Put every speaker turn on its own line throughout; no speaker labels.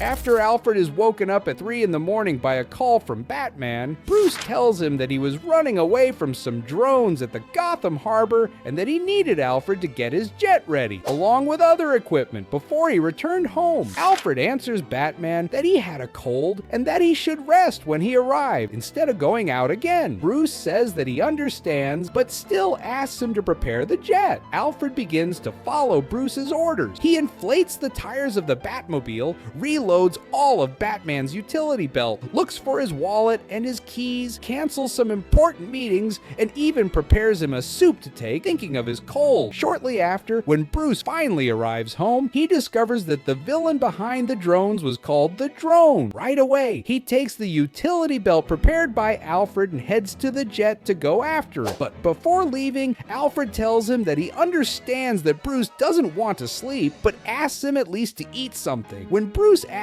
After Alfred is woken up at 3 in the morning by a call from Batman, Bruce tells him that he was running away from some drones at the Gotham Harbor and that he needed Alfred to get his jet ready, along with other equipment, before he returned home. Alfred answers Batman that he had a cold and that he should rest when he arrived instead of going out again. Bruce says that he understands, but still asks him to prepare the jet. Alfred begins to follow Bruce's orders. He inflates the tires of the Batmobile, reloads all of Batman's utility belt, looks for his wallet and his keys, cancels some important meetings, and even prepares him a soup to take, thinking of his cold. Shortly after, when Bruce finally arrives home, he discovers that the villain behind the drones was called the Drone. Right away, he takes the utility belt prepared by Alfred and heads to the jet to go after it. But before leaving, Alfred tells him that he understands that Bruce doesn't want to sleep, but asks him at least to eat something. When Bruce asks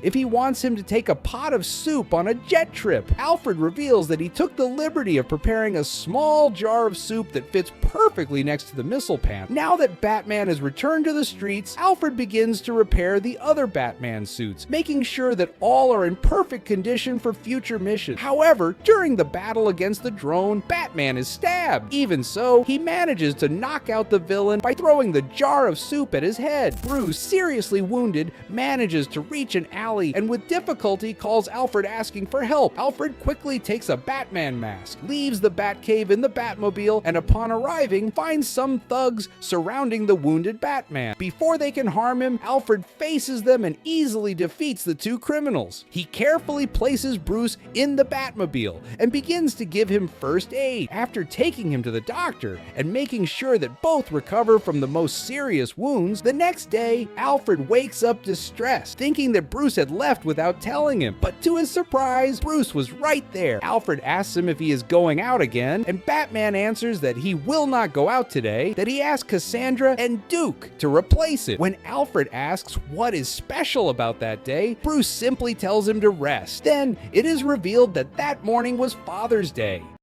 if he wants him to take a pot of soup on a jet trip, Alfred reveals that he took the liberty of preparing a small jar of soup that fits perfectly next to the missile pan. Now that Batman has returned to the streets, Alfred begins to repair the other Batman suits, making sure that all are in perfect condition for future missions. However, during the battle against the Drone, Batman is stabbed. Even so, he manages to knock out the villain by throwing the jar of soup at his head. Bruce, seriously wounded, manages to reach an alley and with difficulty calls Alfred asking for help. Alfred quickly takes a Batman mask, leaves the Batcave in the Batmobile, and upon arriving, finds some thugs surrounding the wounded Batman. Before they can harm him, Alfred faces them and easily defeats the two criminals. He carefully places Bruce in the Batmobile and begins to give him first aid. After taking him to the doctor and making sure that both recover from the most serious wounds, the next day, Alfred wakes up distressed, thinking that Bruce had left without telling him. But to his surprise, Bruce was right there. Alfred asks him if he is going out again, and Batman answers that he will not go out today, that he asked Cassandra and Duke to replace it. When Alfred asks what is special about that day, Bruce simply tells him to rest. Then it is revealed that that morning was Father's Day.